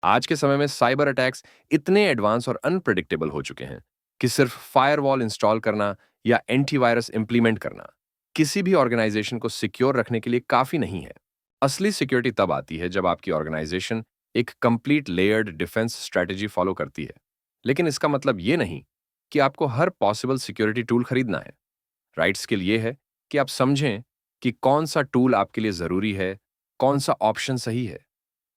आज के समय में साइबर अटैक्स इतने एडवांस और अनप्रिडिक्टेबल हो चुके हैं कि सिर्फ फायरवॉल इंस्टॉल करना या एंटीवायरस इंप्लीमेंट करना किसी भी ऑर्गेनाइजेशन को सिक्योर रखने के लिए काफी नहीं है। असली सिक्योरिटी तब आती है जब आपकी ऑर्गेनाइजेशन एक complete layered defence strategy follow करती है। लेकिन इसका मतलब ये नहीं कि आपको हर पॉसिबल सिक्योरिटी टूल खरीदना है। राइट स्किल ये है कि आप समझें कि कौन सा टूल आपके लिए जरूरी है, कौन सा ऑप्शन सही है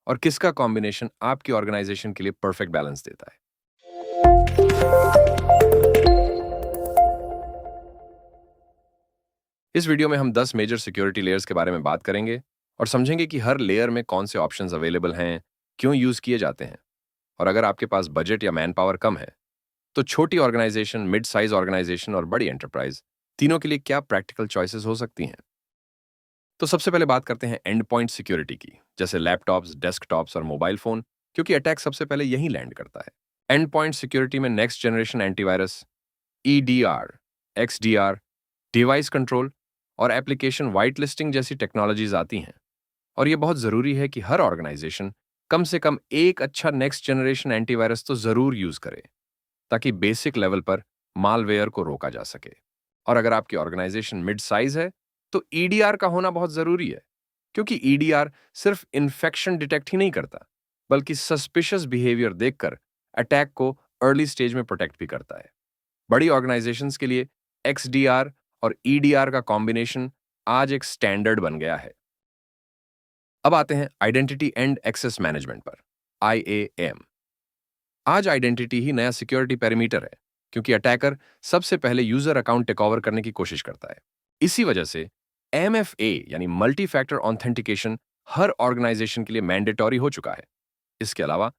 और किसका कॉम्बिनेशन आपकी ऑर्गेनाइजेशन के लिए परफेक्ट बैलेंस देता है। इस वीडियो में हम 10 मेजर सिक्योरिटी लेयर्स के बारे में बात करेंगे और समझेंगे कि हर लेयर में कौन से ऑप्शंस अवेलेबल हैं, क्यों यूज किए जाते हैं और अगर आपके पास बजट या मैन पावर कम है तो छोटी ऑर्गेनाइजेशन, मिड साइज ऑर्गेनाइजेशन और बड़ी एंटरप्राइज तीनों के लिए क्या प्रैक्टिकल चॉइसेस हो सकती हैं। तो सबसे पहले बात करते हैं एंड पॉइंट सिक्योरिटी की, जैसे लैपटॉप्स, डेस्कटॉप्स और मोबाइल फोन, क्योंकि अटैक सबसे पहले यहीं लैंड करता है। एंड पॉइंट सिक्योरिटी में next generation antivirus, EDR, XDR, device control और एप्लीकेशन वाइट लिस्टिंग जैसी टेक्नोलॉजीज आती हैं। और ये बहुत जरूरी है कि हर ऑर्गेनाइजेशन कम से कम एक अच्छा नेक्स्ट जनरेशन एंटीवायरस तो जरूर यूज करे, ताकि बेसिक लेवल पर मालवेयर को रोका जा सके। और अगर आपकी ऑर्गेनाइजेशन मिड साइज है तो ईडीआर का होना बहुत जरूरी है, क्योंकि ईडीआर सिर्फ इन्फेक्शन डिटेक्ट ही नहीं करता, बल्कि सस्पिशियस बिहेवियर देखकर अटैक को अर्ली स्टेज में प्रोटेक्ट भी करता है। बड़ी ऑर्गेनाइजेशंस के लिए एक्सडीआर और ईडीआर का कॉम्बिनेशन आज एक स्टैंडर्ड बन गया है। अब आते हैं आइडेंटिटी एंड एक्सेस मैनेजमेंट पर, आईएएम। आज आइडेंटिटी ही नया सिक्योरिटी पेरीमीटर है, क्योंकि अटैकर सबसे पहले यूजर अकाउंट टेक ओवर करने की कोशिश करता है। इसी वजह से एमएफए यानी मल्टी फैक्टर ऑथेंटिकेशन हर ऑर्गेनाइजेशन के लिए मैंडेटरी हो चुका है। इसके अलावा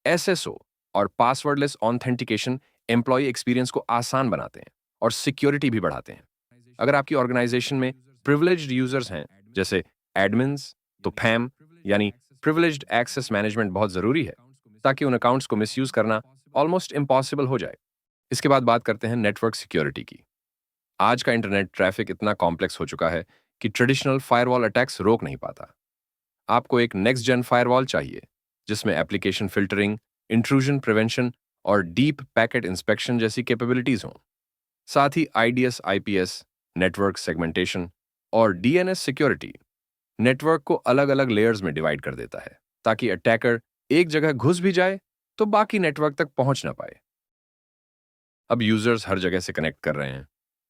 एसएसओ और पासवर्डलेस ऑथेंटिकेशन एम्प्लॉय एक्सपीरियंस को आसान बनाते हैं और सिक्योरिटी भी बढ़ाते हैं। अगर आपकी ऑर्गेनाइजेशन में प्रिविलेज्ड यूजर्स हैं, जैसे एडमिन्स, तो फैम यानी प्रिविलेज्ड एक्सेस मैनेजमेंट बहुत जरूरी है, ताकि उन अकाउंट्स को मिसयूज करना ऑलमोस्ट इम्पॉसिबल हो जाए। इसके बाद बात करते हैं नेटवर्क सिक्योरिटी की। आज का इंटरनेट ट्रैफिक इतना कॉम्प्लेक्स हो चुका है कि ट्रेडिशनल फायरवॉल अटैक्स रोक नहीं पाता। आपको एक नेक्स्ट जेन फायरवॉल चाहिए, जिसमें एप्लीकेशन फिल्टरिंग, इंट्रूजन प्रिवेंशन और डीप पैकेट इंस्पेक्शन जैसी कैपेबिलिटीज हों। साथ ही आईडीएस, आईपीएस, नेटवर्क सेगमेंटेशन और डीएनएस सिक्योरिटी नेटवर्क को अलग अलग लेयर्स में डिवाइड कर देता है, ताकि अटैकर एक जगह घुस भी जाए तो बाकी नेटवर्क तक पहुंच ना पाए। अब यूजर्स हर जगह से कनेक्ट कर रहे हैं,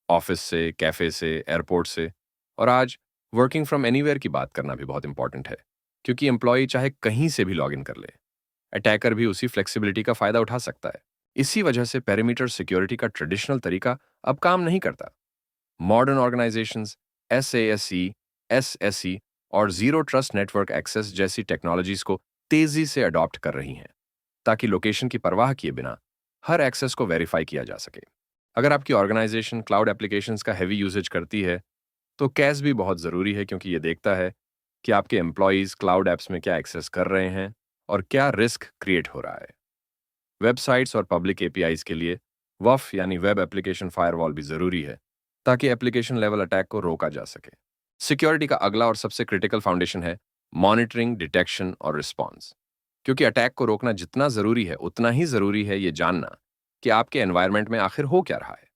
ऑफिस से, कैफे से, एयरपोर्ट से, और आज वर्किंग फ्रॉम एनीवेयर की बात करना भी बहुत इंपॉर्टेंट है, क्योंकि एम्प्लॉय चाहे कहीं से भी लॉग इन कर ले, अटैकर भी उसी फ्लेक्सिबिलिटी का फायदा उठा सकता है। इसी वजह से पेरीमीटर सिक्योरिटी का ट्रेडिशनल तरीका अब काम नहीं करता। मॉडर्न ऑर्गेनाइजेशंस एसएएसई, एसएसई और जीरो ट्रस्ट नेटवर्क एक्सेस जैसी टेक्नोलॉजीज को तेजी से अडॉप्ट कर रही हैं, ताकि लोकेशन की परवाह किए बिना हर एक्सेस को वेरीफाई किया जा सके। अगर आपकी ऑर्गेनाइजेशन क्लाउड एप्लीकेशंस का हैवी यूसेज करती है तो कैस भी बहुत ज़रूरी है, क्योंकि ये देखता है कि आपके एम्प्लॉयज़ क्लाउड ऐप्स में क्या एक्सेस कर रहे हैं और क्या रिस्क क्रिएट हो रहा है। वेबसाइट्स और पब्लिक एपीआईज के लिए वफ यानी वेब एप्लीकेशन फायरवॉल भी ज़रूरी है, ताकि एप्लीकेशन लेवल अटैक को रोका जा सके। सिक्योरिटी का अगला और सबसे क्रिटिकल फाउंडेशन है मॉनिटरिंग, डिटेक्शन और रिस्पॉन्स, क्योंकि अटैक को रोकना जितना ज़रूरी है उतना ही ज़रूरी है ये जानना कि आपके एनवायरनमेंट में आखिर हो क्या रहा है।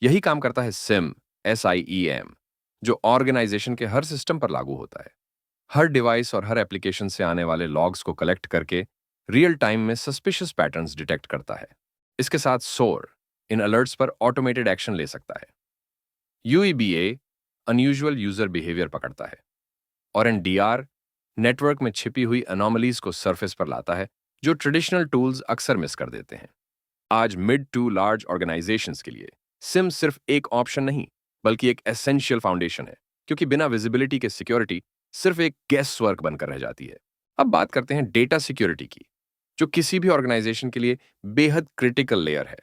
यही काम करता है सिम, SIEM, जो ऑर्गेनाइजेशन के हर सिस्टम पर लागू होता है। हर डिवाइस और हर एप्लीकेशन से आने वाले लॉग्स को कलेक्ट करके रियल टाइम में सस्पिशियस पैटर्न्स डिटेक्ट करता है। इसके साथ सोर इन अलर्ट्स पर ऑटोमेटेड एक्शन ले सकता है। UEBA अनयूजुअल यूजर बिहेवियर पकड़ता है और NDR नेटवर्क में छिपी हुई अनोमलीज को सरफेस पर लाता है, जो ट्रेडिशनल टूल्स अक्सर मिस कर देते हैं। आज मिड टू लार्ज ऑर्गेनाइजेशंस के लिए सिम सिर्फ एक ऑप्शन नहीं, बल्कि एक एसेंशियल फाउंडेशन है, क्योंकि बिना विजिबिलिटी के सिक्योरिटी सिर्फ एक गेस वर्क बनकर रह जाती है। अब बात करते हैं डेटा सिक्योरिटी की, जो किसी भी ऑर्गेनाइजेशन के लिए बेहद क्रिटिकल लेयर है,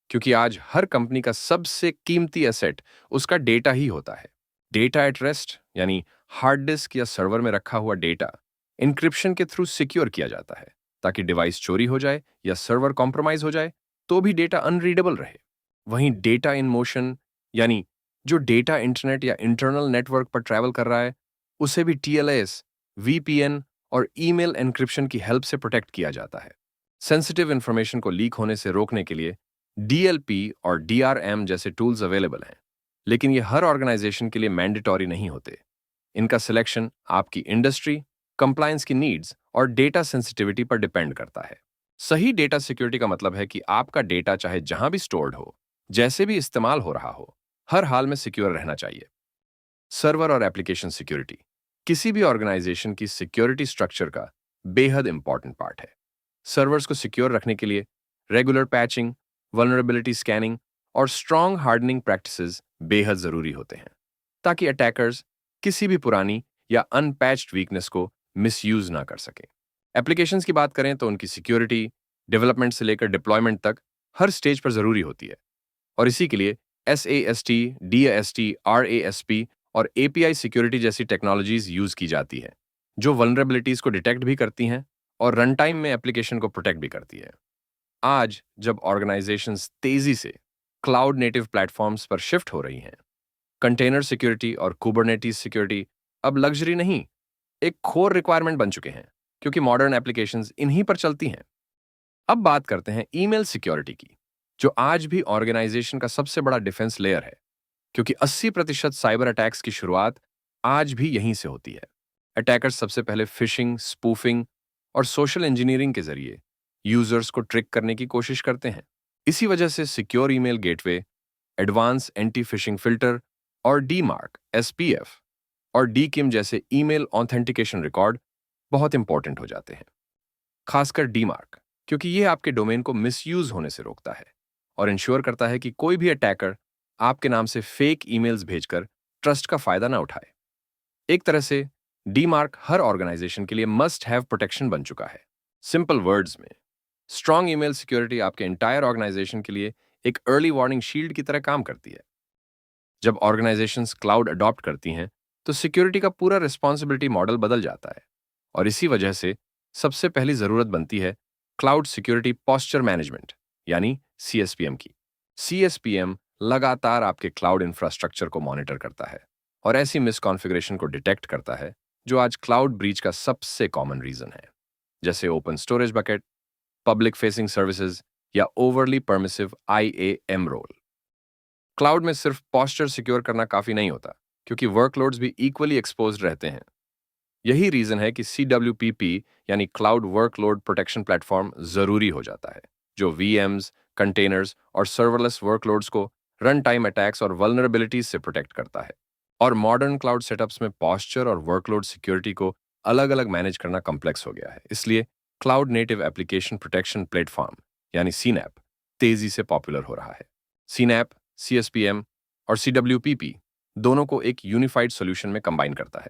क्योंकि आज हर कंपनी का सबसे कीमती एसेट उसका डेटा ही होता है। डेटा एट रेस्ट यानी हार्ड डिस्क या सर्वर में रखा हुआ डेटा इंक्रिप्शन के थ्रू सिक्योर किया जाता है, ताकि डिवाइस चोरी हो जाए या सर्वर कॉम्प्रोमाइज हो जाए तो भी डेटा अनरीडेबल रहे। वहीं डेटा इन मोशन यानी जो डेटा इंटरनेट या इंटरनल नेटवर्क पर ट्रैवल कर रहा है, उसे भी TLS, VPN और ईमेल एन्क्रिप्शन की हेल्प से प्रोटेक्ट किया जाता है। सेंसिटिव इंफॉर्मेशन को लीक होने से रोकने के लिए DLP और DRM जैसे टूल्स अवेलेबल हैं, लेकिन ये हर ऑर्गेनाइजेशन के लिए मैंडेटरी नहीं होते। इनका सिलेक्शन आपकी इंडस्ट्री, कंप्लायंस की नीड्स और डेटा सेंसिटिविटी पर डिपेंड करता है। सही डेटा सिक्योरिटी का मतलब है कि आपका डेटा चाहे जहां भी स्टोर्ड हो, जैसे भी इस्तेमाल हो रहा हो, हर हाल में सिक्योर रहना चाहिए। सर्वर और एप्लीकेशन सिक्योरिटी किसी भी ऑर्गेनाइजेशन की सिक्योरिटी स्ट्रक्चर का बेहद इंपॉर्टेंट पार्ट है। सर्वर्स को सिक्योर रखने के लिए रेगुलर पैचिंग, वल्नरेबिलिटी स्कैनिंग और स्ट्रांग हार्डनिंग प्रैक्टिसेस बेहद जरूरी होते हैं, ताकि अटैकर्स किसी भी पुरानी या अनपैच्ड वीकनेस को मिसयूज ना कर सकें। एप्लीकेशंस की बात करें तो उनकी सिक्योरिटी डेवलपमेंट से लेकर डिप्लॉयमेंट तक हर स्टेज पर जरूरी होती है, और इसी के लिए SAST, DAST, RASP और API सिक्योरिटी जैसी टेक्नोलॉजीज यूज की जाती है, जो वल्नरेबिलिटीज को डिटेक्ट भी करती हैं और रन टाइम में एप्लीकेशन को प्रोटेक्ट भी करती है। आज जब ऑर्गेनाइजेशंस तेजी से क्लाउड नेटिव प्लेटफॉर्म्स पर शिफ्ट हो रही हैं, कंटेनर सिक्योरिटी और कुबरनेटीज सिक्योरिटी अब लग्जरी नहीं, एक कोर रिक्वायरमेंट बन चुके हैं, क्योंकि मॉडर्न एप्लीकेशंस इन्हीं पर चलती हैं। अब बात करते हैं ईमेल सिक्योरिटी की, जो आज भी ऑर्गेनाइजेशन का सबसे बड़ा डिफेंस लेयर है, क्योंकि 80% साइबर अटैक्स की शुरुआत आज भी यहीं से होती है। अटैकर्स सबसे पहले फिशिंग, स्पूफिंग और सोशल इंजीनियरिंग के जरिए यूजर्स को ट्रिक करने की कोशिश करते हैं। इसी वजह से secure email gateway, advance anti fishing filter और डीमार्क, SPF और डीकिम जैसे ईमेल ऑथेंटिकेशन रिकॉर्ड बहुत इंपॉर्टेंट हो जाते हैं। खासकर डीमार्क, क्योंकि ये आपके डोमेन को मिसयूज होने से रोकता है और इंश्योर करता है कि कोई भी अटैकर आपके नाम से फेक ईमेल्स भेजकर ट्रस्ट का फायदा ना उठाए। एक तरह से डीमार्क हर ऑर्गेनाइजेशन के लिए मस्ट हैव प्रोटेक्शन बन चुका है। सिंपल वर्ड्स में, स्ट्रांग ईमेल सिक्योरिटी आपके एंटायर ऑर्गेनाइजेशन के लिए एक अर्ली वार्निंग शील्ड की तरह काम करती है। जब ऑर्गेनाइजेशंस क्लाउड अडॉप्ट करती हैं, तो सिक्योरिटी का पूरा रिस्पॉन्सिबिलिटी मॉडल बदल जाता है, और इसी वजह से सबसे पहली जरूरत बनती है क्लाउड सिक्योरिटी पॉस्चर मैनेजमेंट, यानी CSPM की। CSPM लगातार आपके क्लाउड इंफ्रास्ट्रक्चर को मॉनिटर करता है और ऐसी मिसकॉन्फ़िगरेशन को डिटेक्ट करता है जो आज क्लाउड ब्रीच का सबसे कॉमन रीजन है, जैसे open storage bucket, public facing services या overly permissive IAM role. Cloud में सिर्फ पॉस्चर सिक्योर करना काफी नहीं होता, क्योंकि वर्कलोड्स भी इक्वली एक्सपोज्ड रहते हैं। यही रीजन है कि CWPP यानी क्लाउड वर्कलोड प्रोटेक्शन प्लेटफॉर्म जरूरी हो जाता है, जो VMs, कंटेनर्स और सर्वरलेस वर्कलोड्स को रन टाइम अटैक्स और वल्नरेबिलिटीज से प्रोटेक्ट करता है। और मॉडर्न क्लाउड सेटअप्स में पॉस्चर और वर्कलोड सिक्योरिटी को अलग अलग मैनेज करना कॉम्प्लेक्स हो गया है, इसलिए cloud native application protection platform यानी CNAP तेजी से पॉपुलर हो रहा है। CNAP CSPM और CWPP दोनों को एक यूनिफाइड सॉल्यूशन में कंबाइन करता है,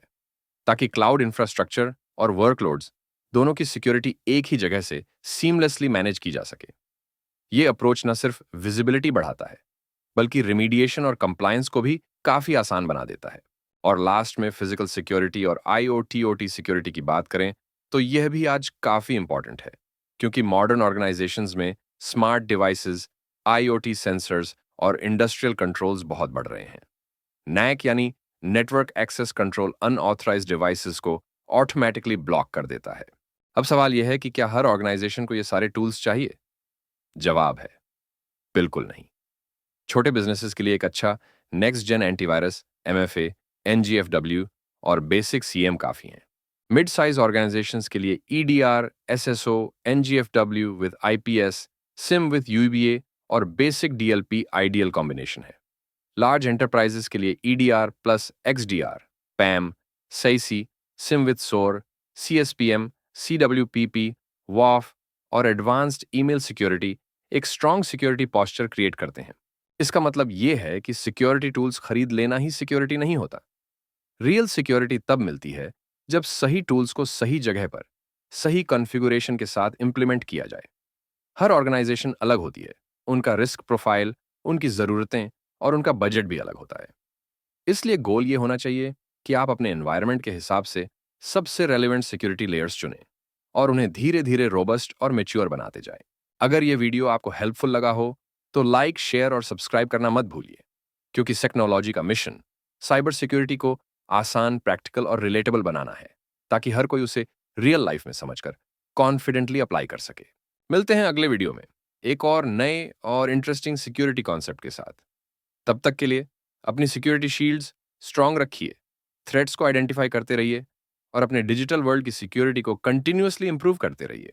ताकि क्लाउड इंफ्रास्ट्रक्चर और वर्कलोड्स दोनों की सिक्योरिटी एक ही जगह से सीमलेसली मैनेज की जा सके। ये अप्रोच न सिर्फ विजिबिलिटी बढ़ाता है, बल्कि रिमीडिएशन और कंप्लायंस को भी काफी आसान बना देता है। और लास्ट में फिजिकल सिक्योरिटी और IoT-OT सिक्योरिटी की बात करें, तो यह भी आज काफी इंपॉर्टेंट है, क्योंकि मॉडर्न ऑर्गेनाइजेशंस में स्मार्ट डिवाइसेस, IoT सेंसर्स और इंडस्ट्रियल कंट्रोल्स बहुत बढ़ रहे हैं। NAC यानी network access control unauthorised devices को ऑटोमेटिकली ब्लॉक कर देता है। अब सवाल यह है कि क्या हर ऑर्गेनाइजेशन को ये सारे टूल्स चाहिए? जवाब है, बिल्कुल नहीं। छोटे बिजनेसेस के लिए एक अच्छा next gen antivirus, MFA, NGFW और बेसिक CM काफी हैं। मिड साइज ऑर्गेनाइजेशंस के लिए EDR, SSO, NGFW with IPS, SIM with UBA और बेसिक DLP आइडियल कॉम्बिनेशन है। लार्ज एंटरप्राइजेस के लिए EDR plus XDR, PAM, SAISI, SIM with SOAR, CSPM, CWPP, WAF और एडवांस्ड ईमेल सिक्योरिटी एक strong security posture create करते हैं। इसका मतलब यह है कि सिक्योरिटी टूल्स खरीद लेना ही सिक्योरिटी नहीं होता। रियल सिक्योरिटी तब मिलती है जब सही टूल्स को सही जगह पर, सही कॉन्फ़िगरेशन के साथ इंप्लीमेंट किया जाए। हर ऑर्गेनाइजेशन अलग होती है, उनका रिस्क प्रोफाइल, उनकी ज़रूरतें और उनका बजट भी अलग होता है। इसलिए गोल ये होना चाहिए कि आप अपने एनवायरनमेंट के हिसाब से सबसे रेलेवेंट सिक्योरिटी लेयर्स चुनें और उन्हें धीरे धीरे रोबस्ट और मैच्योर बनाते जाएं। अगर ये वीडियो आपको हेल्पफुल लगा हो तो लाइक, शेयर और सब्सक्राइब करना मत भूलिए, क्योंकि टेक्नोलॉजी का मिशन साइबर सिक्योरिटी को आसान, प्रैक्टिकल और रिलेटेबल बनाना है, ताकि हर कोई उसे रियल लाइफ में समझकर कॉन्फिडेंटली अप्लाई कर सके। मिलते हैं अगले वीडियो में एक और नए और इंटरेस्टिंग सिक्योरिटी कॉन्सेप्ट के साथ। तब तक के लिए अपनी सिक्योरिटी शील्ड्स स्ट्रांग रखिए, थ्रेट्स को आइडेंटिफाई करते रहिए और अपने डिजिटल वर्ल्ड की सिक्योरिटी को कंटिन्यूअसली इंप्रूव करते रहिए।